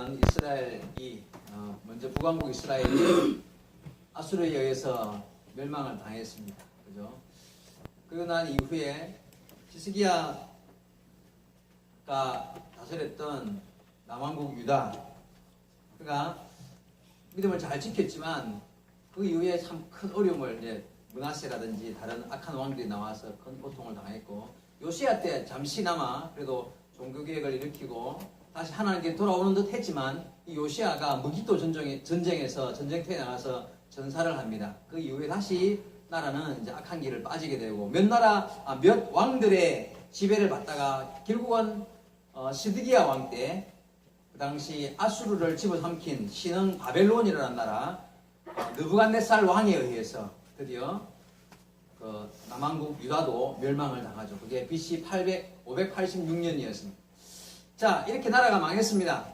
때는 이스라엘이 먼저 북왕국 이스라엘이 아수르에 의해서 멸망을 당했습니다. 그죠? 그리고 난 이후에 히스기야가 다스렸던 남왕국 유다, 그가 믿음을 잘 지켰지만 그 이후에 참 큰 어려움을 이제 므낫세라든지 다른 악한 왕들이 나와서 큰 고통을 당했고, 요시야 때 잠시나마 그래도 종교개혁을 일으키고 다시 하나님께 돌아오는 듯 했지만, 이 요시야가 무기토 전쟁에서 전쟁터에 나가서 전사를 합니다. 그 이후에 다시 나라는 이제 악한 길을 빠지게 되고, 몇 왕들의 지배를 받다가 결국은 시드기야 왕 때 그 당시 아수르를 집어삼킨 신흥 바벨론이라는 나라 느부갓네살 왕에 의해서 드디어 그 남왕국 유다도 멸망을 당하죠. 그게 BC 586년이었습니다. 자, 이렇게 나라가 망했습니다.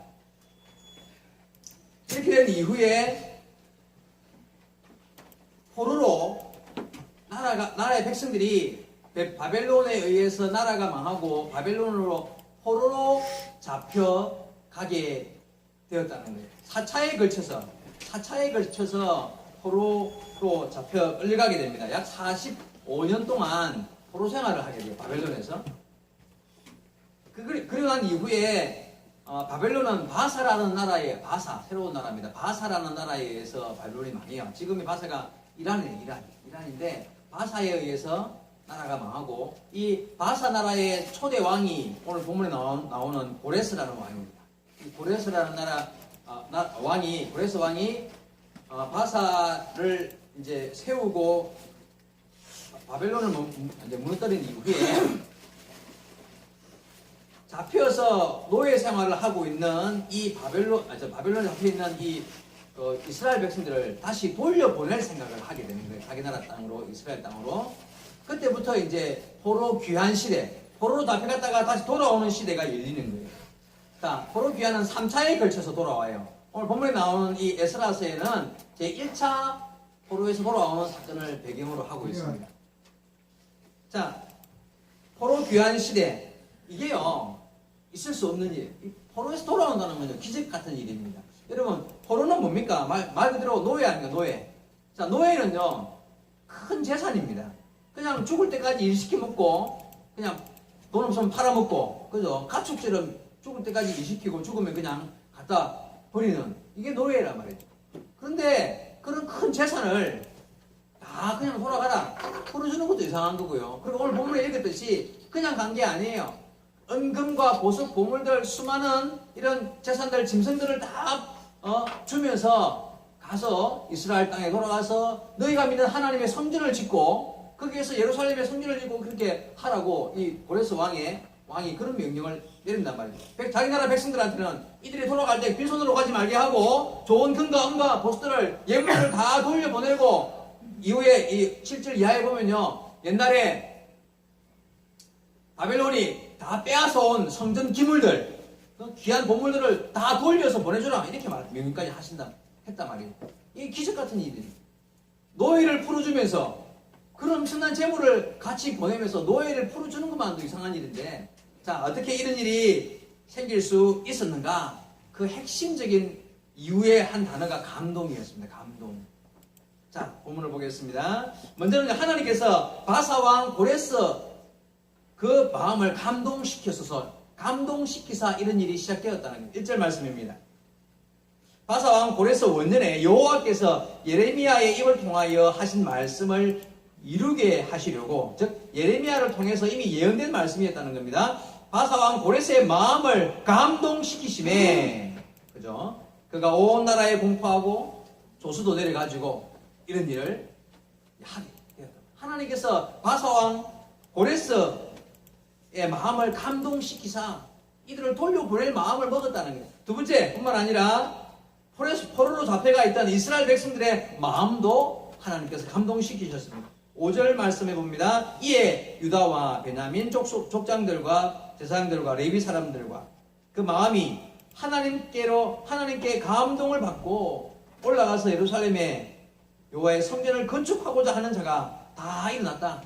이렇게 된 이후에 포로로 나라의 백성들이 바벨론에 의해서 나라가 망하고 바벨론으로 포로로 잡혀가게 되었다는 거예요. 4차에 걸쳐서 포로로 잡혀 끌려가게 됩니다. 약 45년 동안 포로 생활을 하게 돼요. 바벨론에서. 그리고 난 이후에 바벨론은 바사라는 나라의 새로운 나라입니다. 바사라는 나라에 의해서 바벨론이 망해요. 지금의 바사가 이란인데 바사에 의해서 나라가 망하고, 이 바사 나라의 초대 왕이 오늘 본문에 나오는 고레스라는 왕입니다. 이 고레스라는 고레스 왕이 바사를 이제 세우고 바벨론을 이제 무너뜨린 이후에 잡혀서 노예 생활을 하고 있는 이 바벨론에 잡혀 있는 이 이스라엘 백성들을 다시 돌려보낼 생각을 하게 되는 거예요. 자기 나라 땅으로, 이스라엘 땅으로. 그때부터 이제 포로 귀환 시대, 포로로 잡혀갔다가 다시 돌아오는 시대가 열리는 거예요. 자, 포로 귀환은 3차에 걸쳐서 돌아와요. 오늘 본문에 나오는 이 에스라서에는 제1차 포로에서 돌아오는 사건을 배경으로 하고 있습니다. 자, 포로 귀환 시대, 이게요 있을 수 없는 일. 포로에서 돌아온다는 건요 기적 같은 일입니다. 여러분, 포로는 뭡니까? 말 그대로 노예 아닙니까? 노예. 자, 노예는요 큰 재산입니다. 그냥 죽을 때까지 일시켜 먹고, 그냥 돈 없으면 팔아먹고, 그죠? 가축처럼 죽을 때까지 일시키고 죽으면 그냥 갖다 버리는, 이게 노예란 말이죠. 그런데 그런 큰 재산을 다 그냥 돌아가라 풀어주는 것도 이상한 거고요. 그리고 오늘 본문에 읽었듯이 그냥 간 게 아니에요. 은금과 보석, 보물들, 수많은 이런 재산들, 짐승들을 다 주면서 가서 이스라엘 땅에 돌아가서 너희가 믿는 하나님의 성전을 짓고, 거기에서 예루살렘의 성전을 짓고 그렇게 하라고 이 고레스 왕이 그런 명령을 내린단 말이죠. 자기 나라 백성들한테는 이들이 돌아갈 때 빈손으로 가지 말게 하고, 좋은 금과 은과 보석들을, 예물을 다 돌려보내고, 이후에 이 7절 이하에 보면요, 옛날에 바벨론이 다 빼앗아온 성전 기물들, 귀한 보물들을 다 돌려서 보내주라, 이렇게 명령까지 했단 말이에요. 이게 기적 같은 일이에요. 노예를 풀어주면서, 그런 엄청난 재물을 같이 보내면서 노예를 풀어주는 것만도 이상한 일인데, 자, 어떻게 이런 일이 생길 수 있었는가? 그 핵심적인 이유의 한 단어가 감동이었습니다. 감동. 자, 본문을 보겠습니다. 먼저는 하나님께서 바사왕 고레스 그 마음을 감동시키사 이런 일이 시작되었다는 1절 말씀입니다. 바사왕 고레스 원년에 여호와께서 예레미야의 입을 통하여 하신 말씀을 이루게 하시려고, 즉 예레미야를 통해서 이미 예언된 말씀이었다는 겁니다. 바사왕 고레스의 마음을 감동시키심에, 그죠? 그가 온 나라에 공포하고 조수도 내려가지고 이런 일을 하게 되었다. 하나님께서 바사왕 고레스의 마음을 감동시키사 이들을 돌려보낼 마음을 먹었다는 거예요. 두 번째 뿐만 아니라 포로로 잡혀가 있던 이스라엘 백성들의 마음도 하나님께서 감동시키셨습니다. 5절 말씀해 봅니다. 이에 유다와 베냐민 족장들과 제사장들과 레위 사람들과 그 마음이 하나님께 감동을 받고 올라가서 예루살렘에 여호와의 성전을 건축하고자 하는 자가 다 일어났다.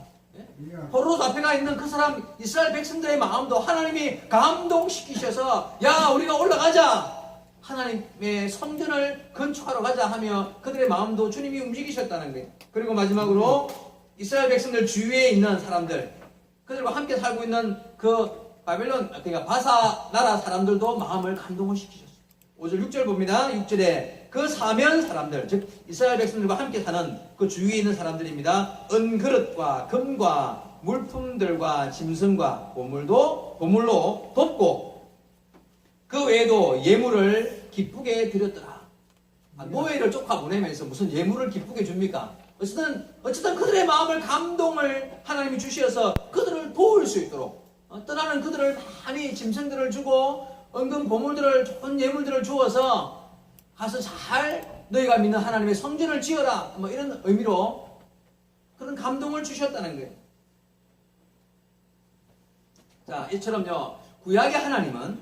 포로로 잡혀가 있는 그 사람 이스라엘 백성들의 마음도 하나님이 감동시키셔서, 야, 우리가 올라가자, 하나님의 성전을 건축하러 가자 하며 그들의 마음도 주님이 움직이셨다는 거예요. 그리고 마지막으로 이스라엘 백성들 주위에 있는 사람들, 그들과 함께 살고 있는 그 바벨론, 그러니까 바사 나라 사람들도 마음을 감동을 시키셨어요. 5절 6절 봅니다. 6절에 그 사면 사람들, 즉 이스라엘 백성들과 함께 사는 그 주위에 있는 사람들입니다. 은그릇과 금과 물품들과 짐승과 보물로 돕고 그 외에도 예물을 기쁘게 드렸더라. 노예를 쫓아보내면서 무슨 예물을 기쁘게 줍니까? 어쨌든 그들의 마음을 감동을 하나님이 주셔서 그들을 도울 수 있도록 떠나는 그들을 많이 짐승들을 주고 은근 보물들을 좋은 예물들을 주어서 가서 잘 너희가 믿는 하나님의 성전을 지어라, 뭐 이런 의미로 그런 감동을 주셨다는 거예요. 자, 이처럼요 구약의 하나님은,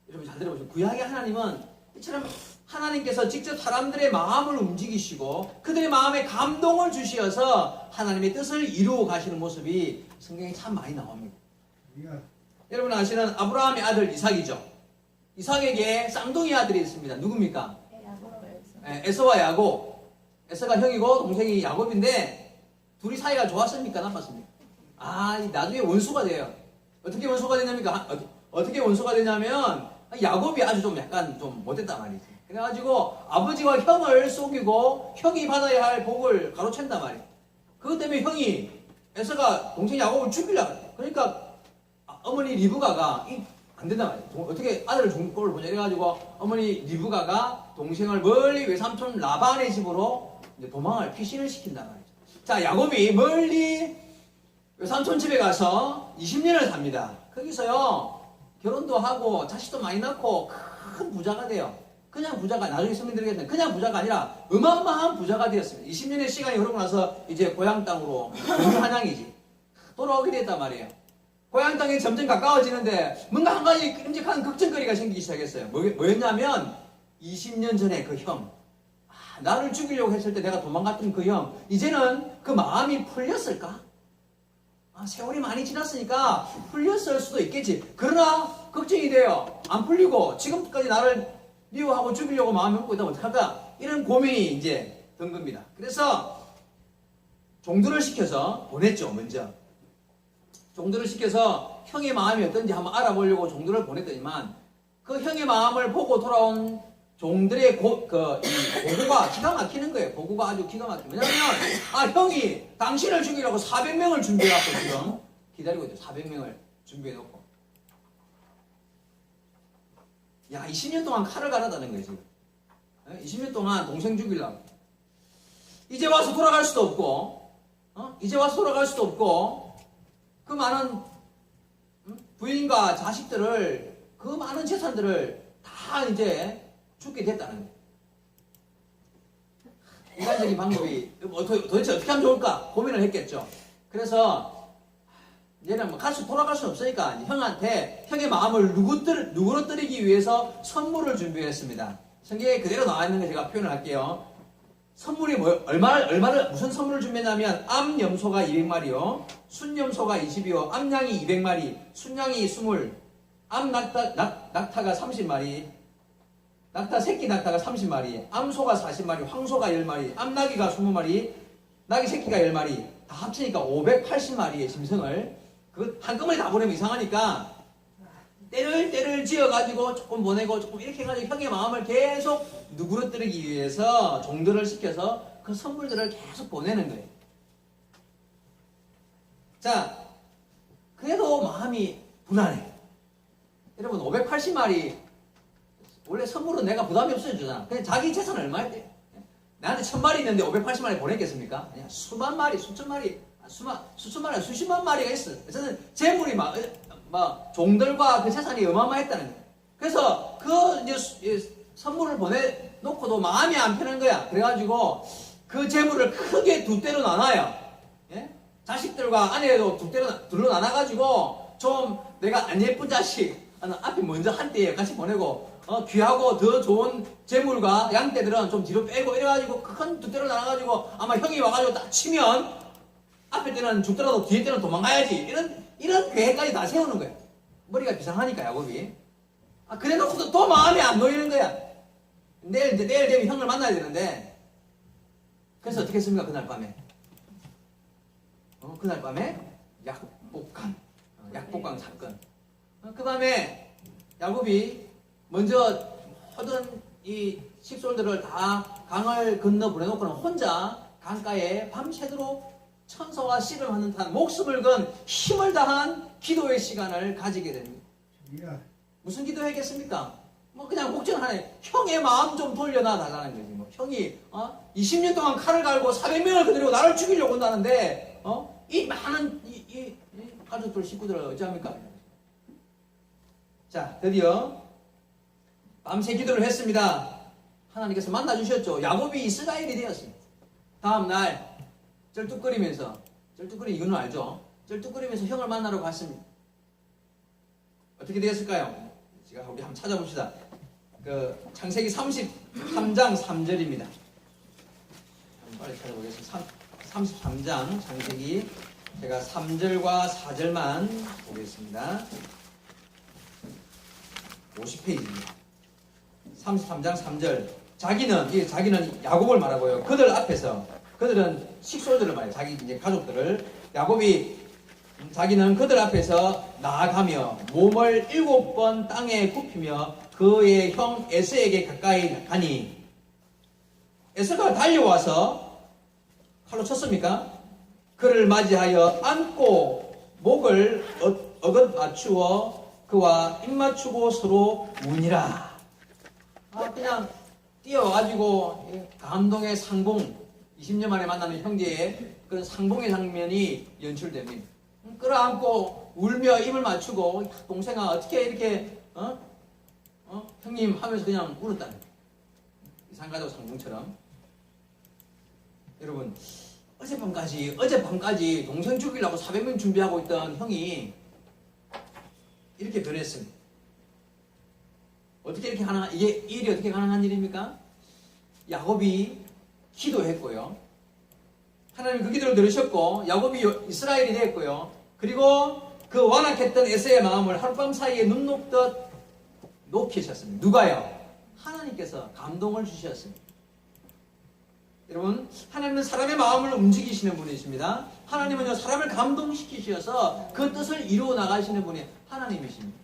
여러분 잘 들어보세요. 구약의 하나님은 이처럼 하나님께서 직접 사람들의 마음을 움직이시고 그들의 마음에 감동을 주시어서 하나님의 뜻을 이루어 가시는 모습이 성경에 참 많이 나옵니다. 여러분 아시는 아브라함의 아들 이삭이죠. 이삭에게 쌍둥이 아들이 있습니다. 누굽니까? 에서와 야곱. 에서가 형이고 동생이 야곱인데 둘이 사이가 좋았습니까? 나빴습니까? 나중에 원수가 돼요. 어떻게 원수가 되냐면 어떻게 원수가 되냐면 야곱이 아주 좀 약간 좀 못됐단 말이지. 그래가지고 아버지와 형을 속이고 형이 받아야 할 복을 가로챈단 말이야. 그것 때문에 형이 에서가 동생 야곱을 죽이려고 그래. 그러니까 어머니 리브가가 안 된단 말이야. 어떻게 아들을 죽는 꼴을 보냐. 이래가지고 어머니 리브가가 동생을 멀리 외삼촌 라반의 집으로 이제 도망을 피신을 시킨단 말이죠. 자, 야곱이 멀리 외삼촌 집에 가서 20년을 삽니다. 거기서요 결혼도 하고 자식도 많이 낳고 큰 부자가 돼요. 그냥 부자가, 나중에 설명드리겠는데 그냥 부자가 아니라 어마어마한 부자가 되었습니다. 20년의 시간이 흐르고 나서 이제 고향 땅으로 한양이지 돌아오게 됐단 말이에요. 고향 땅에 점점 가까워지는데 뭔가 한 가지 끔찍한 걱정거리가 생기기 시작했어요. 뭐였냐면 20년 전에 그 형, 나를 죽이려고 했을 때 내가 도망갔던 그 형, 이제는 그 마음이 풀렸을까? 세월이 많이 지났으니까 풀렸을 수도 있겠지. 그러나 걱정이 돼요. 안 풀리고 지금까지 나를 미워하고 죽이려고 마음이 먹고 있다면 어떡할까? 이런 고민이 이제 든 겁니다. 그래서 종들을 시켜서 보냈죠. 먼저 종들을 시켜서 형의 마음이 어떤지 한번 알아보려고 종들을 보냈더니만 그 형의 마음을 보고 돌아온 종들의 보고가 기가 막히는 거예요. 보고가 아주 기가 막히는 거예요. 왜냐하면 형이 당신을 죽이려고 400명을 준비해갖고 지금 기다리고 있죠. 400명을 준비해놓고 20년 동안 칼을 갈았다는 거예요. 지금 20년 동안 동생 죽이려고 이제 와서 돌아갈 수도 없고 그 많은 부인과 자식들을, 그 많은 재산들을 다 이제 죽게 됐다는 거예요. 인간적인 방법이 도대체 어떻게 하면 좋을까 고민을 했겠죠. 그래서 얘는 돌아갈 수 없으니까 형한테 형의 마음을 누그러뜨리기 위해서 선물을 준비했습니다. 성경에 그대로 나와 있는 거 제가 표현을 할게요. 선물이 무슨 선물을 준비했냐면 암염소가 200마리요, 순염소가 20이요, 암양이 200마리, 순양이 20, 암낙타가 30마리, 새끼 낙타가 30마리, 암소가 40마리, 황소가 10마리, 암나귀가 20마리, 나귀 새끼가 10마리, 다 합치니까 580마리의 짐승을 한꺼번에 다 보내면 이상하니까 때를 지어가지고 조금 보내고 조금 이렇게 해가지고 형의 마음을 계속 누그러뜨리기 위해서 종들을 시켜서 그 선물들을 계속 보내는 거예요. 자, 그래도 마음이 불안해. 여러분 580마리 원래 선물은 내가 부담이 없어야 주잖아. 그냥 자기 재산은 얼마였대? 나한테 1000마리 있는데 580마리 보냈겠습니까? 그냥 수만 마리, 수천 마리, 수천 마리, 수십만 마리가 있어. 저는 재물이 종들과 그 재산이 어마어마했다는 거예요. 그래서 이제 선물을 보내놓고도 마음이 안 편한 거야. 그래가지고 그 재물을 크게 두 대로 나눠요. 예? 자식들과 아내도 둘로 나눠가지고 좀 내가 안 예쁜 자식 앞에 먼저 한 대에 같이 보내고 귀하고 더 좋은 재물과 양떼들은 좀 뒤로 빼고 이래가지고 큰 두 대로 나눠가지고 아마 형이 와가지고 딱 치면 앞에 때는 죽더라도 뒤에 때는 도망가야지. 이런 계획까지 다 세우는 거예요. 머리가 비상하니까 야곱이. 그래놓고도 또 마음이 안 놓이는 거야. 내일 되면 형을 만나야 되는데. 그래서 어떻게 했습니까? 그날 밤에. 그날 밤에 약복강 사건. 그 밤에 야곱이 먼저 모든 이 식솔들을 다 강을 건너 보내놓고는 혼자 강가에 밤새도록 천사와 씨름하는 듯한 목숨을 건 힘을 다한 기도의 시간을 가지게 됩니다. 무슨 기도했겠습니까? 그냥 목전 하나에 형의 마음 좀 돌려놔 달라는 거지. 형이 20년 동안 칼을 갈고 400명을 그대로 나를 죽이려고 온다는데 이 많은 이 가족들 식구들을 어찌합니까? 자, 드디어 밤새 기도를 했습니다. 하나님께서 만나주셨죠. 야곱이 이스라엘이 되었습니다. 다음날 쩔뚝거리면서, 쩔뚝거리는 이유는 알죠? 쩔뚝거리면서 형을 만나러 갔습니다. 어떻게 되었을까요? 우리 한번 찾아봅시다. 창세기 33장 3절입니다. 빨리 찾아보겠습니다. 33장 창세기 제가 3절과 4절만 보겠습니다. 50페이지입니다. 33장 3절. 자기는 야곱을 말하고요. 그들은 식솔들을 말해요. 자기 이제 가족들을. 자기는 그들 앞에서 나아가며 몸을 7번 땅에 굽히며 그의 형 에서에게 가까이 가니 에서가 달려와서 칼로 쳤습니까? 그를 맞이하여 안고 목을 어긋 맞추어 그와 입 맞추고 서로 우니라. 그냥 뛰어가지고 감동의 상봉, 20년 만에 만나는 형제의 그런 상봉의 장면이 연출됩니다. 끌어안고 울며 입을 맞추고 동생아 어떻게 이렇게 형님 하면서 그냥 울었다는 이상가족 상봉처럼. 여러분 어젯밤까지 동생 죽이려고 400명 준비하고 있던 형이 이렇게 변했습니다. 어떻게 이렇게 이게 일이 어떻게 가능한 일입니까? 야곱이 기도했고요. 하나님 그 기도를 들으셨고 야곱이 이스라엘이 됐고요. 그리고 그 완악했던 에서의 마음을 하룻밤 사이에 눈 녹듯 녹이셨습니다. 누가요? 하나님께서 감동을 주셨습니다. 여러분, 하나님은 사람의 마음을 움직이시는 분이십니다. 하나님은요, 사람을 감동시키셔서 그 뜻을 이루어 나가시는 분이 하나님이십니다.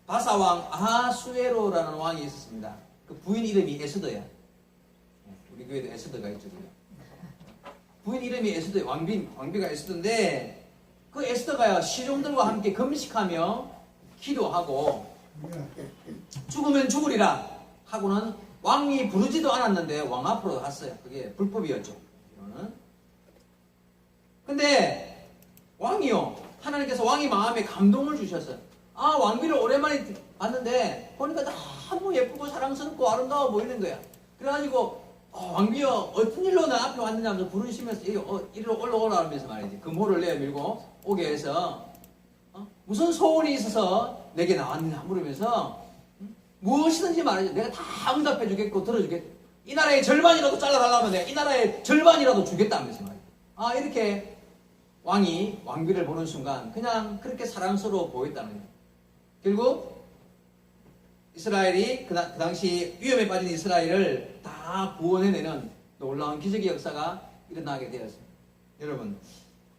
바사왕 아하수에로라는 왕이 있었습니다. 그 부인 이름이 에스더야. 우리 교회도 에스더가 있죠. 부인 이름이 에스더예요. 왕비가 에스더인데 그 에스더가요, 시종들과 함께 금식하며 기도하고 죽으면 죽으리라 하고는 왕이 부르지도 않았는데 왕 앞으로 갔어요. 그게 불법이었죠. 근데 왕이요, 하나님께서 왕이 마음에 감동을 주셨어요. 왕비를 오랜만에 봤는데 보니까 너무 예쁘고 사랑스럽고 아름다워 보이는 거야. 그래가지고 왕비여 어떤 일로 나 앞에 왔느냐 하면서 부르시면서 이리로 올라오라 하면서 말이지. 금호를 내밀고 오게 해서 무슨 소원이 있어서 내게 나왔느냐 물으면서 무엇이든지 말이죠. 내가 다 응답해 주겠고 들어주겠고 이 나라의 절반이라도 잘라달라면 내가 이 나라의 절반이라도 주겠다면서 말이죠. 이렇게 왕이 왕비를 보는 순간 그냥 그렇게 사랑스러워 보였다는 거예요. 결국 이스라엘이 그 당시 위험에 빠진 이스라엘을 다 구원해내는 놀라운 기적의 역사가 일어나게 되었습니다. 여러분,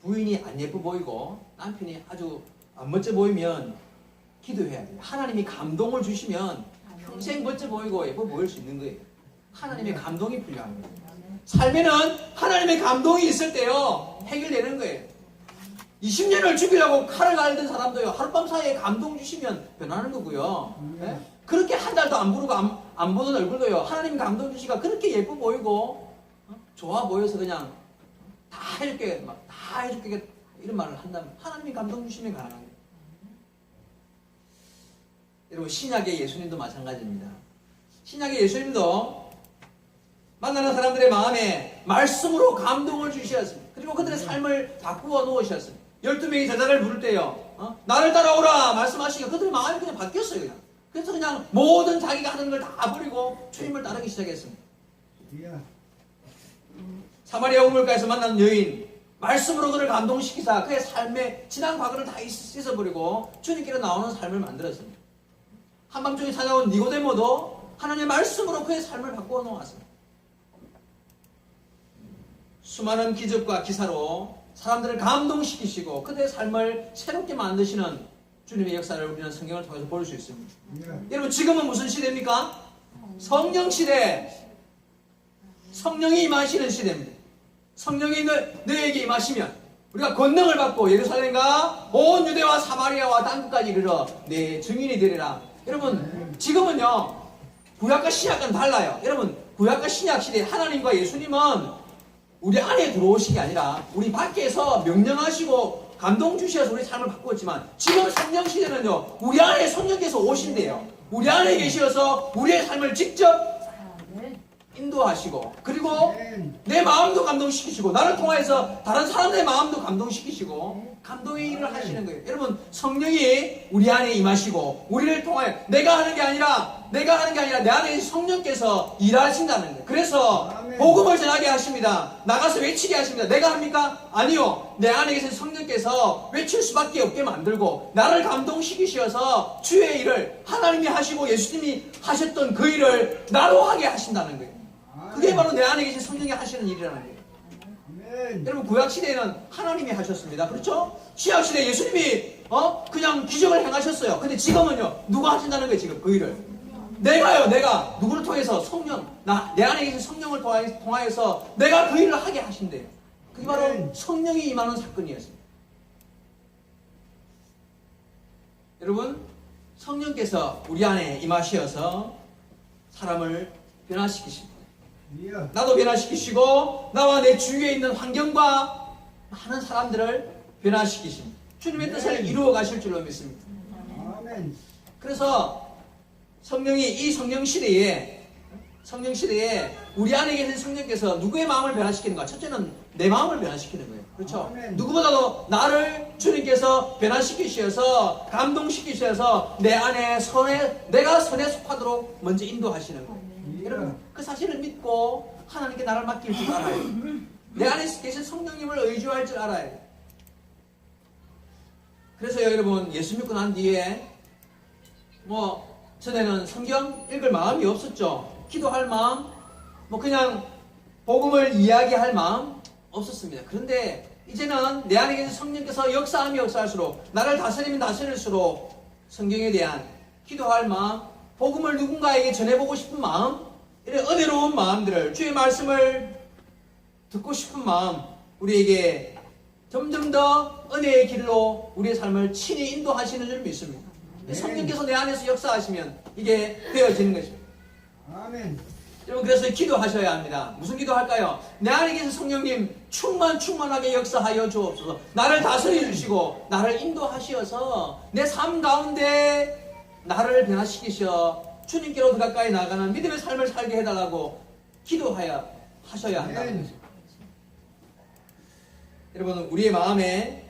부인이 안 예뻐 보이고 남편이 아주 안 멋져 보이면 기도해야 돼요. 하나님이 감동을 주시면 평생 멋져 보이고 예뻐 보일 수 있는 거예요. 하나님의 감동이 필요한 거예요. 삶에는 하나님의 감동이 있을 때요, 해결되는 거예요. 20년을 죽이려고 칼을 갈던 사람도요, 하룻밤 사이에 감동 주시면 변하는 거고요. 네? 그렇게 한 달도 안 부르고 안 보던 얼굴도요, 하나님 감동 주시가 그렇게 예뻐 보이고 좋아 보여서 그냥 다 해줄게 이런 말을 한다면 하나님이 감동 주시면 가능한 거예요. 여러분, 신약의 예수님도 마찬가지입니다. 신약의 예수님도 만나는 사람들의 마음에 말씀으로 감동을 주셨습니다. 그리고 그들의 삶을 바꾸어 놓으셨습니다. 12명이 제자를 부를 때요, 나를 따라오라 말씀하시니까 그들의 마음이 그냥 바뀌었어요. 그냥. 그래서 그냥 모든 자기가 하는 걸 다 버리고 주님을 따르기 시작했습니다. 사마리아 우물가에서 만난 여인, 말씀으로 그를 감동시키사 그의 삶의 지난 과거를 다 씻어버리고 주님께로 나오는 삶을 만들었습니다. 한밤중에 찾아온 니고데모도 하나님의 말씀으로 그의 삶을 바꾸어 놓았습니다. 수많은 기적과 기사로 사람들을 감동시키시고 그들의 삶을 새롭게 만드시는 주님의 역사를 우리는 성경을 통해서 볼 수 있습니다. 여러분 지금은 무슨 시대입니까? 성령 시대. 성령이 임하시는 시대입니다. 성령이 너에게 임하시면 우리가 권능을 받고 예루살렘과 온 유대와 사마리아와 땅끝까지 이르러 내 증인이 되리라. 여러분 지금은요 구약과 신약은 달라요. 여러분 구약과 신약 시대 하나님과 예수님은 우리 안에 들어오신 게 아니라 우리 밖에서 명령하시고 감동 주셔서 우리 삶을 바꾸었지만 지금 성령 시대는요 우리 안에 성령께서 오신대요. 우리 안에 계셔서 우리의 삶을 직접 인도하시고 그리고 내 마음도 감동시키시고 나를 통해서 다른 사람들의 마음도 감동시키시고 감동의 일을 하시는 거예요. 여러분 성령이 우리 안에 임하시고 우리를 통하여 내가 하는 게 아니라 내 안에 성령께서 일하신다는 거예요. 그래서 복음을 전하게 하십니다. 나가서 외치게 하십니다. 내가 합니까? 아니요. 내 안에 계신 성령께서 외칠 수밖에 없게 만들고 나를 감동시키셔서 주의 일을 하나님이 하시고 예수님이 하셨던 그 일을 나로 하게 하신다는 거예요. 그게 바로 내 안에 계신 성령이 하시는 일이라는 거예요. 여러분 구약시대에는 하나님이 하셨습니다. 그렇죠? 신약시대 예수님이 그냥 기적을 행하셨어요. 근데 지금은요 누가 하신다는 거예요. 지금 그 일을 내가 누구를 통해서 성령 내 안에 계신 성령을 통하여서 내가 그 일을 하게 하신대요. 그게 바로 성령이 임하는 사건이었습니다. 여러분 성령께서 우리 안에 임하셔서 사람을 변화시키십니다. 나도 변화시키시고 나와 내 주위에 있는 환경과 많은 사람들을 변화시키십니다. 주님의 뜻을 이루어 가실 줄로 믿습니다. 그래서 성령이 이 성령 시대에 우리 안에 계신 성령께서 누구의 마음을 변화시키는가? 첫째는 내 마음을 변화시키는 거예요. 그렇죠? 누구보다도 나를 주님께서 변화시키셔서 감동시키셔서 내 안에 내가 선에 속하도록 먼저 인도하시는 거예요. 여러분 그 사실을 믿고 하나님께 나를 맡길 줄 알아요. 내 안에 계신 성령님을 의지할 줄 알아요. 그래서요 여러분 예수 믿고 난 뒤에 전에는 성경 읽을 마음이 없었죠. 기도할 마음 그냥 복음을 이야기할 마음 없었습니다. 그런데 이제는 내 안에 계신 성령께서 역사하면 역사할수록 나를 다스리면 다스릴수록 성경에 대한 기도할 마음 복음을 누군가에게 전해보고 싶은 마음 이런 은혜로운 마음들을 주의 말씀을 듣고 싶은 마음 우리에게 점점 더 은혜의 길로 우리의 삶을 친히 인도하시는 줄 믿습니다. 성령께서 내 안에서 역사하시면 이게 되어지는 것입니다. 아멘. 여러분 그래서 기도하셔야 합니다. 무슨 기도할까요? 내 안에 계신 성령님 충만하게 역사하여 주옵소서. 나를 다스려 주시고 나를 인도하시어서 내 삶 가운데 나를 변화시키셔 주님께로 더 가까이 나가는 믿음의 삶을 살게 해달라고 하셔야 한다는 거죠. 여러분 우리의 마음에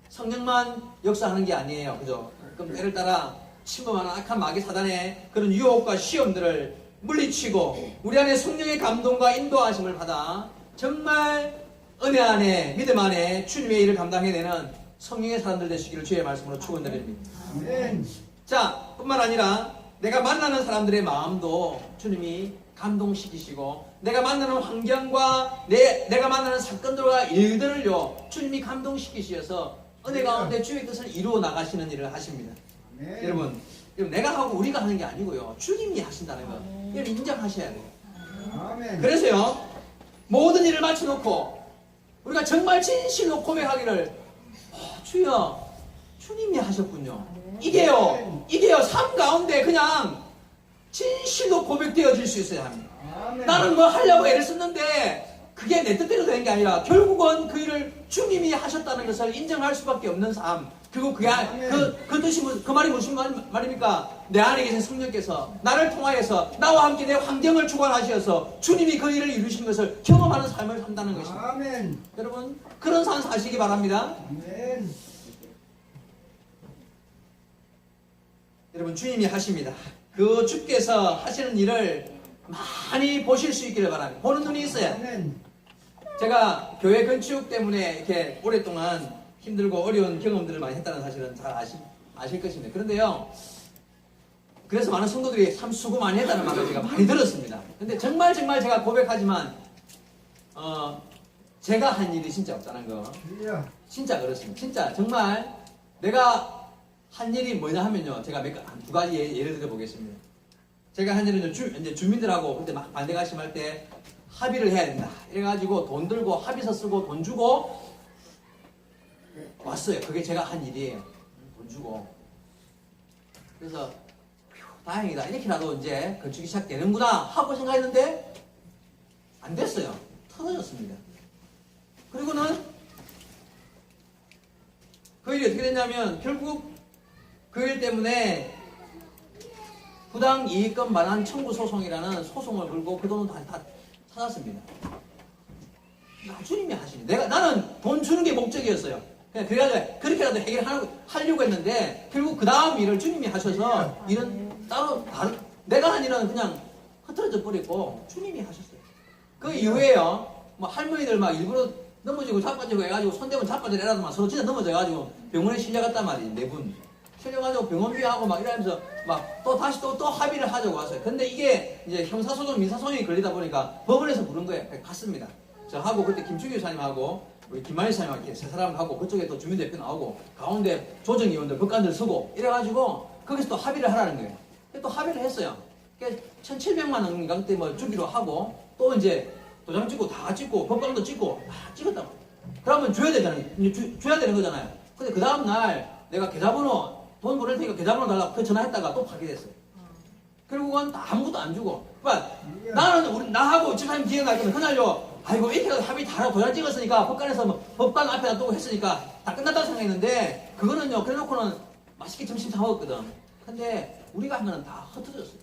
성령만 역사하는 게 아니에요. 그죠? 그럼 때를 따라 침범하는 악한 마귀 사단의 그런 유혹과 시험들을 물리치고 우리 안에 성령의 감동과 인도하심을 받아 정말 은혜 안에 믿음 안에 주님의 일을 감당해내는 성령의 사람들 되시기를 주의 말씀으로 축원드립니다. 자, 뿐만 아니라 내가 만나는 사람들의 마음도 주님이 감동시키시고 내가 만나는 환경과 내가 만나는 사건들과 일들을요 주님이 감동시키셔서 은혜 가운데 주의 뜻을 이루어 나가시는 일을 하십니다. 여러분 내가 하고 우리가 하는 게 아니고요 주님이 하신다는 거 이걸 인정하셔야 돼요. 그래서요 모든 일을 마쳐놓고 우리가 정말 진실로 고백하기를 주여 주님이 하셨군요. 이게요 삶 가운데 그냥 진실로 고백되어질 수 있어야 합니다. 나는 하려고 애를 썼는데 그게 내 뜻대로 되는 게 아니라 결국은 그 일을 주님이 하셨다는 것을 인정할 수밖에 없는 삶. 그리고 그 뜻이 그 말이 무슨 말입니까? 내 안에 계신 성령께서 나를 통하여서 나와 함께 내 환경을 주관하셔서 주님이 그 일을 이루신 것을 경험하는 삶을 산다는 것입니다. 아멘. 여러분 그런 삶 사시기 바랍니다. 아멘. 여러분 주님이 하십니다. 그 주께서 하시는 일을 많이 보실 수 있기를 바랍니다. 보는 눈이 있어야. 아멘. 제가 교회 건축 때문에 이렇게 오랫동안 힘들고 어려운 경험들을 많이 했다는 사실은 잘 아실 것입니다. 그런데요, 그래서 많은 성도들이 참 수고 많이 했다는 말을 제가 많이 들었습니다. 근데 정말 제가 고백하지만 제가 한 일이 진짜 없다는 거, 진짜 그렇습니다. 진짜 정말 내가 한 일이 뭐냐 하면요, 제가 두 가지 예를 들어 보겠습니다. 제가 한 일은 이제 주민들하고 그때 막 반대가 심할 때 합의를 해야 된다. 이래가지고 돈 들고 합의서 쓰고 돈 주고 왔어요. 그게 제가 한 일이에요. 돈 주고. 그래서 다행이다. 이렇게라도 이제 건축이 시작되는구나 하고 생각했는데 안 됐어요. 터졌습니다. 그리고는 그 일이 어떻게 됐냐면 결국 그 일 때문에 부당 이익금 반환 청구 소송이라는 소송을 걸고 그 돈은 다 찾았습니다. 주님이 하시니. 나는 돈 주는 게 목적이었어요. 그래가지고 그렇게라도 해결하려고 했는데 결국 그 다음 일을 주님이 하셔서 일은 따로 내가 한 일은 그냥 흐트러져 버리고 주님이 하셨어요. 그 이후에요, 뭐 할머니들 막 일부러 넘어지고 자빠지고 해가지고 손대면 자빠져라도 서로 진짜 넘어져가지고 병원에 실려갔단 말이에요. 4분 실려가지고 병원비하고 막 이러면서 막 또 다시 또 합의를 하자고 왔어요. 근데 이게 이제 형사소송, 민사소송이 걸리다 보니까 법원에서 부른 거예요. 갔습니다. 저하고 그때 김충규 사님하고 우리 김만희 사님하고 이렇게 세 사람하고 그쪽에 또 주민대표 나오고 가운데 조정위원들, 법관들 서고 이래가지고 거기서 또 합의를 하라는 거예요. 또 합의를 했어요. 1,700만 원인가 그때 뭐 주기로 하고 또 이제 도장 찍고 다 찍고 법관도 찍고 다 찍었다고. 그러면 줘야 되는 거잖아요. 근데 그 다음날 내가 계좌번호 돈 보낼 테니까 계좌번호 달라고 그 전화했다가 또 파기됐어요. 결국은 아무것도 안 주고. 그러니까 나는 나하고 집사님 기억날 거면 그날요, 아이고 이렇게라도 합의 다 하고 도장 찍었으니까 법관에서 뭐 법관 앞에다 두고 했으니까 다 끝났다고 생각했는데 그거는요, 그래놓고는 맛있게 점심 사 먹었거든. 근데 우리가 한 거는 다 흩어졌어요.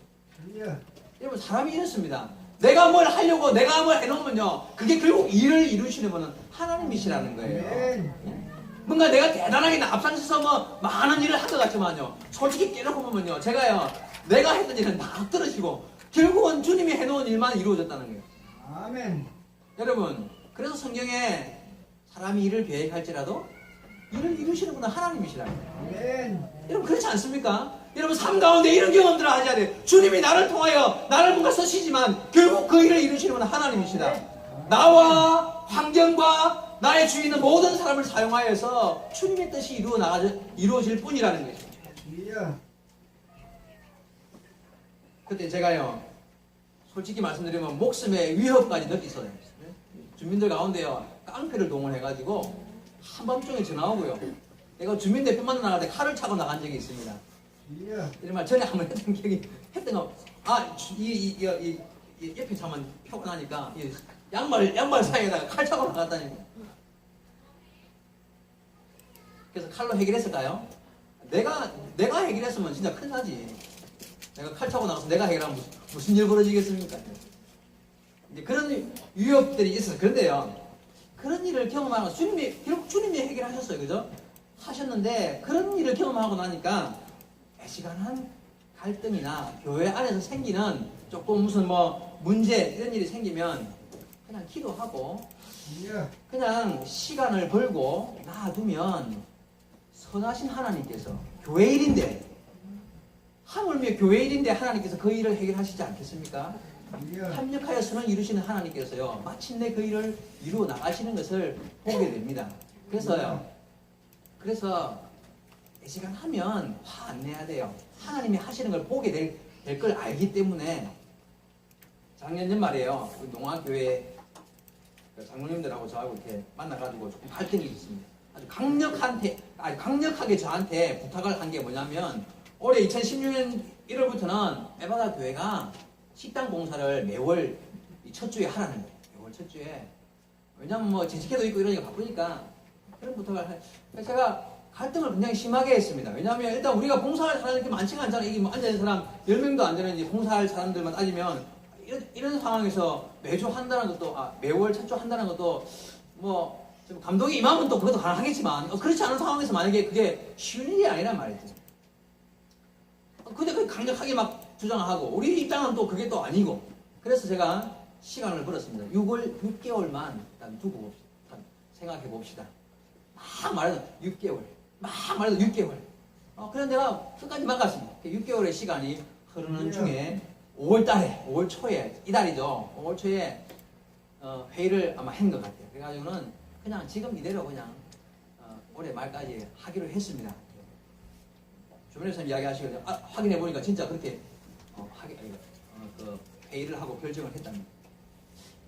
여러분, 사람이 이렇습니다. 내가 뭘 하려고 내가 뭘 해놓으면요, 그게 결국 일을 이루시는 분은 하나님이시라는 거예요. 뭔가 내가 대단하게 앞장서서 뭐 많은 일을 한 것 같지만요, 솔직히 깨놓고 보면요, 제가요, 내가 했던 일은 다 떨어지고 결국은 주님이 해놓은 일만 이루어졌다는 거예요. 아멘. 여러분, 그래서 성경에 사람이 일을 계획할지라도 일을 이루시는 분은 하나님이시라는 거예요. 아멘. 여러분, 그렇지 않습니까? 여러분, 삶 가운데 이런 경험들을 하셔야 돼요. 주님이 나를 통하여 나를 뭔가 쓰시지만 결국 그 일을 이루시는 분은 하나님이시다. 나와 환경과 나의 주위에 있는 모든 사람을 사용하여서 주님의 뜻이 이루어질 뿐이라는 것입니다. 그때 제가요, 솔직히 말씀드리면 목숨의 위협까지 느꼈어요. 주민들 가운데요, 깡패를 동원해가지고 한밤중에 전화 오고요, 내가 주민대표 만나 나갈 때 칼을 차고 나간 적이 있습니다. 이런 말 전에 한번 했던 기억이, 했던 거, 이 옆에 차만 펴고 나니까 양말 사이에다가 칼 차고 나갔다니까. 그래서 칼로 해결했을까요? 내가 해결했으면 진짜 큰일 나지. 내가 칼 차고 나가서 내가 해결하면 무슨 일 벌어지겠습니까? 이제 그런 위협들이 있어요. 그런데요, 그런 일을 경험하고 결국 주님이 해결하셨어요. 그죠? 하셨는데 그런 일을 경험하고 나니까 애시간한 갈등이나 교회 안에서 생기는 조금 무슨 뭐 문제 이런 일이 생기면 그냥 기도하고 그냥 시간을 벌고 놔두면 선하신 하나님께서 교회 일인데, 하물며 교회 일인데 하나님께서 그 일을 해결하시지 않겠습니까? 협력하여 선을 이루시는 하나님께서요, 마침내 그 일을 이루어 나가시는 것을 보게 됩니다. 그래서 이 시간 하면 화 안 내야 돼요. 하나님이 하시는 걸 보게 될 걸 알기 때문에. 작년 연말에요, 농화교회 장로님들하고 저하고 이렇게 만나가지고 조금 갈등이 있습니다. 아주 강력하게 저한테 부탁을 한 게 뭐냐면, 올해 2016년 1월부터는 에바다 교회가 식당 봉사를 매월 첫 주에 하라는 거예요. 매월 첫 주에. 왜냐면 뭐 지식회도 있고 이러니까 바쁘니까 그런 부탁을 그래서 제가 갈등을 굉장히 심하게 했습니다. 왜냐하면 일단 우리가 봉사할 사람이 많지가 않잖아요. 이게 뭐 앉아있는 사람 10명도 안 되는지 봉사할 사람들만 따지면 이런 상황에서 매주 한다는 것도, 매월 첫 주 한다는 것도 뭐 감독이 임하면 또 그것도 가능하겠지만, 그렇지 않은 상황에서 만약에 그게 쉬운 일이 아니란 말이죠. 근데 그 강력하게 막 주장하고 우리 입장은 또 그게 또 아니고, 그래서 제가 시간을 벌었습니다. 6개월만 일단 두고 봅시다. 생각해 봅시다. 막 말해도 6개월. 막 말해도 6개월. 그래서 내가 끝까지 막았습니다. 6개월의 시간이 흐르는 중에 5월 달에, 5월 초에, 이달이죠. 5월 초에 회의를 아마 한 것 같아요. 그래가지고는 그냥 지금 이대로 그냥 올해 말까지 하기로 했습니다. 주변에서 이야기하시거든요. 확인해 보니까 진짜 그렇게 그 회의를 하고 결정을 했답니다.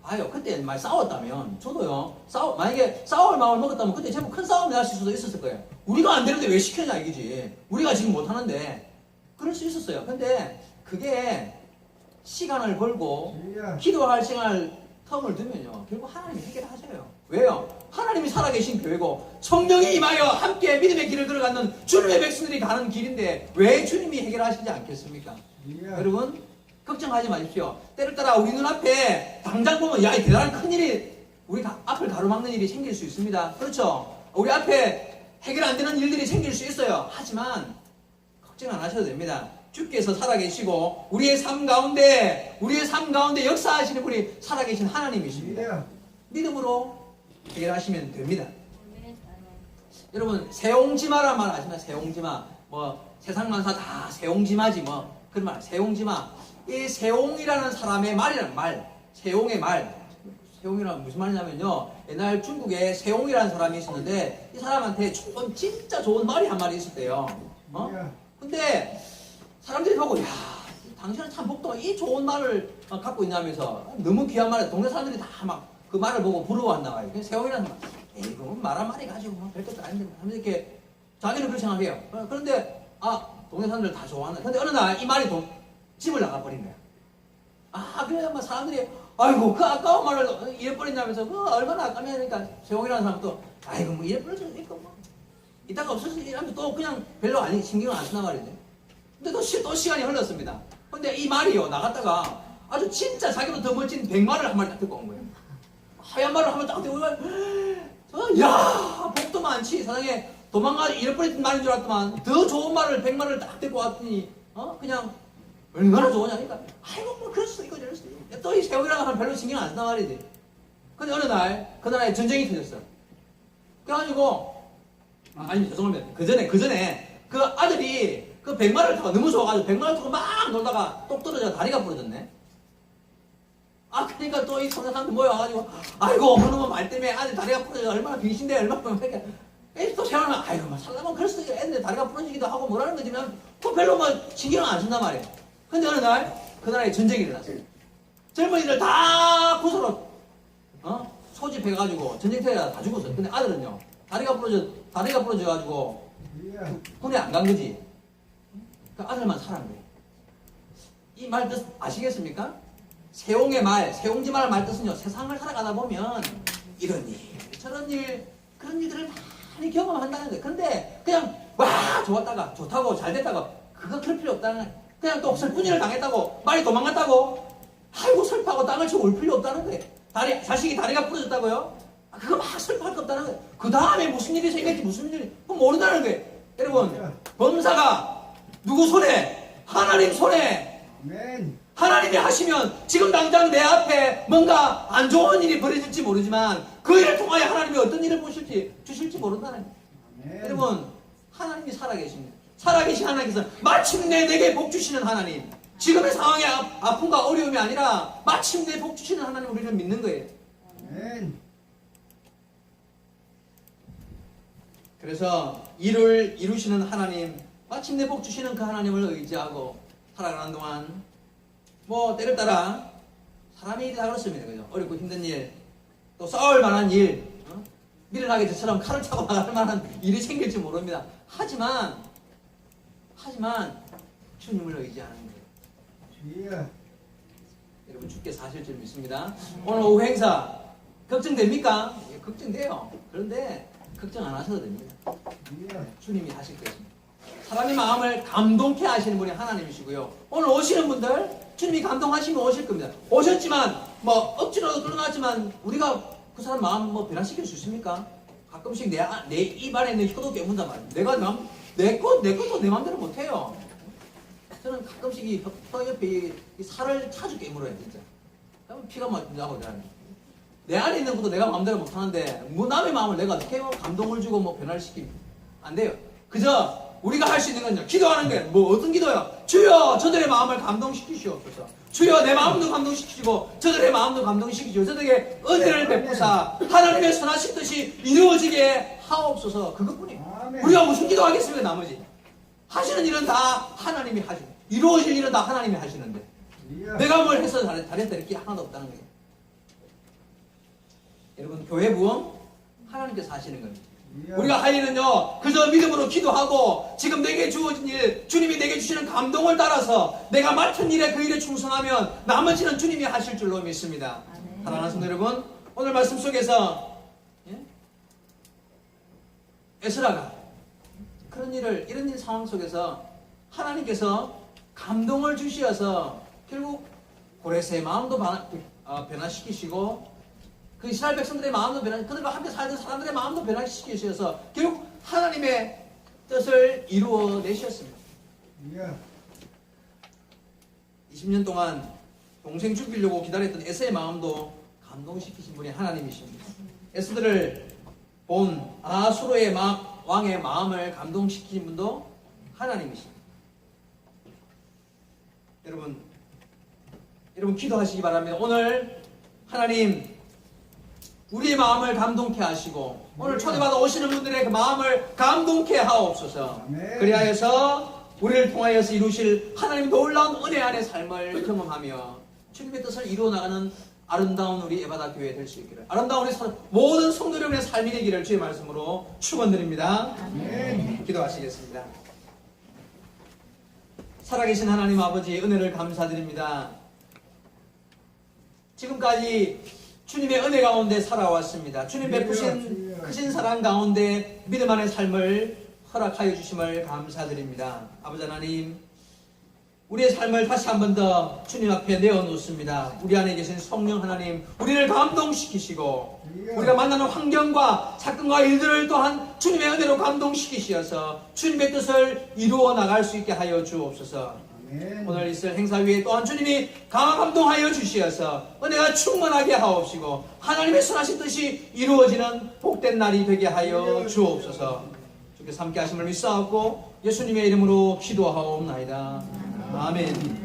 봐요. 그때 말 싸웠다면 저도요. 만약에 싸울 마음을 먹었다면 그때 제법 큰 싸움이 날 수도 있었을 거예요. 우리가 안 되는데 왜 시켰냐 이거지. 우리가 지금 못 하는데 그럴 수 있었어요. 근데 그게 시간을 벌고 기도할 시간을 텀을 두면요. 결국 하나님이 해결하셔요. 왜요? 하나님이 살아계신 교회고 성령이 임하여 함께 믿음의 길을 걸어가는 주님의 백성들이 가는 길인데 왜 주님이 해결하시지 않겠습니까? 여러분 걱정하지 마십시오. 때를 따라 우리 눈앞에 당장 보면 야, 이 대단한 큰일이 우리 앞을 가로막는 일이 생길 수 있습니다. 그렇죠? 우리 앞에 해결 안 되는 일들이 생길 수 있어요. 하지만 걱정 안 하셔도 됩니다. 주께서 살아계시고 우리의 삶 가운데 역사하시는 분이 살아계신 하나님이십니다. 믿음으로 해결하시면 됩니다. 여러분 세옹지마란 말 아시나요? 세옹지마. 세상 만사 다 세옹지마지 그런 말. 세옹지마. 이 세옹이라는 사람의 말이란 말. 세옹의 말. 세옹이란 무슨 말이냐면요. 옛날 중국에 세옹이라는 사람이 있었는데 이 사람한테 진짜 좋은 말이 한 말이 있었대요. 근데 사람들이 보고 야 당신은 참 복도가 이 좋은 말을 갖고 있냐면서 너무 귀한 말을 동네 사람들이 다 막 그 말을 보고 부러워한다 봐요. 세옹이라는 말. 에이 그건 말한 말이 가지고 별것도 아닌데 하면서 이렇게 자기는 그렇게 생각해요. 그런데 동네 사람들 다 좋아하는. 근데 어느 날 이 말이 집을 나가버린 거야. 그래 사람들이 아이고 그 아까운 말을 잃어버렸냐면서 그 얼마나 아까우니까 세옹이라는 사람도 아이고 잃어버렸을 수도 있고 이따가 없어질 일하면 또 그냥 별로 신경을 안 쓰나 말이지. 근데 또 시간이 흘렀습니다. 근데 이 말이요 나갔다가 아주 진짜 자기로 더 멋진 100마리를 한 마리 딱 듣고 온 거예요. 하얀 말을 한 마리 딱 듣고 오면 야 복도 많지. 세상에 도망가 잃어버린 말인 줄 알았더만 더 좋은 말을 100마리를 딱 듣고 왔더니 그냥 얼마나 좋으냐 하니까 아이고 그럴 수도 있고 저럴 수도 있고 또 이 세월이라는 사람 별로 신경 안 쓴단 말이지. 근데 어느 날 그 나라에 전쟁이 터졌어. 그래가지고 죄송합니다. 그 전에 그 아들이 그 100마리를 타고 너무 좋아가지고 100마리를 타고 막 놀다가 똑 떨어져 다리가 부러졌네. 그러니까 또 이 동네 사람들 모여와가지고 아이고 그놈의 말 때문에 아들 다리가 부러져 얼마나 빙신데 얼마나 또 세월은 아이고 살라면 그럴 수도 있고 애들 다리가 부러지기도 하고 뭐라는 거지만 또 별로 신경을 안 쓴단 말이에요. 근데 어느 날 그 나라에 전쟁이 일어났어요. 젊은이들 다 구서로 소집해가지고 전쟁터에 다 죽었어요. 근데 아들은요 다리가 부러져가지고 군에 안 간 거지. 그 아들만 살아난 거예요. 이 말 뜻 아시겠습니까? 세옹의 말, 세옹지말 말 뜻은요 세상을 살아가다 보면 이런 일, 저런 일, 그런 일들을 많이 경험한다는 거예요. 그런데 그냥 좋았다가 좋다고 잘 됐다고 그거 그럴 필요 없다는 거예요. 그냥 또 슬픈 일을 당했다고 말이 도망갔다고 아이고 슬퍼하고 땅을 치고 울 필요 없다는 거예요. 자식이 다리가 부러졌다고요? 그거 막 슬퍼할 거 없다는 거예요. 그 다음에 무슨 일이 생길지 무슨 일이 그거 모른다는 거예요. 여러분 범사가 누구 손에? 하나님 손에. 하나님이 하시면 지금 당장 내 앞에 뭔가 안 좋은 일이 벌어질지 모르지만 그 일을 통하여 하나님이 어떤 일을 주실지 모른다는 거예요. 여러분 하나님이 살아계십니다. 살아계신 하나님께서 마침내 내게 복 주시는 하나님. 지금의 상황의 아픔과 어려움이 아니라 마침내 복 주시는 하나님 우리를 믿는 거예요. 그래서 일을 이루시는 하나님, 마침내 복 주시는 그 하나님을 의지하고 살아가는 동안 때를 따라 사람이 다 그렇습니다. 그죠? 어렵고 힘든 일, 또 싸울 만한 일, 밀어나게 저처럼 칼을 차고 나갈 만한 일이 생길지 모릅니다. 하지만 주님을 의지하는 거예요. 여러분 주께서 하실 줄 믿습니다. 오늘 오후 행사 걱정됩니까? 예, 걱정돼요. 그런데 걱정 안 하셔도 됩니다. 주님이 하실 것입니다. 사람의 마음을 감동케 하시는 분이 하나님이시고요. 오늘 오시는 분들 주님이 감동하시면 오실 겁니다. 오셨지만 억지로 끌어놨지만 우리가 그 사람 마음 변화시킬 수 있습니까? 가끔씩 내 입안에 있는 혀도 깨문단 말이에요. 내 것도 내 마음대로 못해요. 저는 가끔씩 혀 옆에 이 살을 자주 깨물어요, 진짜. 그러면 피가 나고 내 안에 있는 것도 내가 마음대로 못하는데 뭐 남의 마음을 내가 어떻게 감동을 주고 뭐 변화를 시킵니까? 안 돼요. 그저 우리가 할 수 있는 건요, 기도하는 거예요. 뭐 어떤 기도요? 주여 저들의 마음을 감동시키시옵소서. 주여 내 마음도 감동시키시고 저들의 마음도 감동시키시고 저들에게 은혜를 베푸사 하나님의 선하신 뜻이 이루어지게 하옵소서. 그것뿐이에요. 우리가 무슨 기도하겠습니까? 나머지 하시는 일은 다 하나님이 하시는, 이루어질 일은 다 하나님이 하시는데 내가 뭘 해서 잘했다 이렇게 하나도 없다는 거예요. 여러분, 교회 부흥 하나님께서 하시는 겁니다. 우리가 할 일은요, 그저 믿음으로 기도하고 지금 내게 주어진 일, 주님이 내게 주시는 감동을 따라서 내가 맡은 일에 그 일에 충성하면 나머지는 주님이 하실 줄로 믿습니다. 사랑하는 성도 여러분, 오늘 말씀 속에서 에스라가 이런 일 상황 속에서 하나님께서 감동을 주시어서 결국 고레스의 마음도 변화시키시고 그 이스라엘 백성들의 마음도 그들과 함께 살던 사람들의 마음도 변화시키셔서 결국 하나님의 뜻을 이루어내셨습니다. 20년 동안 동생 죽이려고 기다렸던 에서의 마음도 감동시키신 분이 하나님이십니다. 에스더를 본 아수르의 왕의 마음을 감동시키신 분도 하나님이십니다. 여러분 기도하시기 바랍니다. 오늘 하나님 우리의 마음을 감동케 하시고 오늘 초대받아 오시는 분들의 그 마음을 감동케 하옵소서. 그리하여서 우리를 통하여서 이루실 하나님 놀라운 은혜 안의 삶을 경험하며 주님의 뜻을 이루어 나가는 아름다운 우리 에바다 교회 될 수 있기를, 아름다운 우리 모든 성도 여러분의 삶이 되기를 주의 말씀으로 축원드립니다. 기도하시겠습니다. 살아계신 하나님 아버지, 은혜를 감사드립니다. 지금까지 주님의 은혜 가운데 살아왔습니다. 주님 베푸신 크신 사랑 가운데 믿음 안의 삶을 허락하여 주심을 감사드립니다. 아버지 하나님, 우리의 삶을 다시 한 번 더 주님 앞에 내어놓습니다. 우리 안에 계신 성령 하나님, 우리를 감동시키시고 우리가 만나는 환경과 사건과 일들을 또한 주님의 은혜로 감동시키시어서 주님의 뜻을 이루어 나갈 수 있게 하여 주옵소서. 오늘 있을 행사 위에 또한 주님이 강화 감동하여 주시어서 은혜가 충만하게 하옵시고 하나님의 선하신 뜻이 이루어지는 복된 날이 되게 하여 주옵소서. 주께서 함께 하심을 믿사옵고 예수님의 이름으로 기도하옵나이다. 아멘.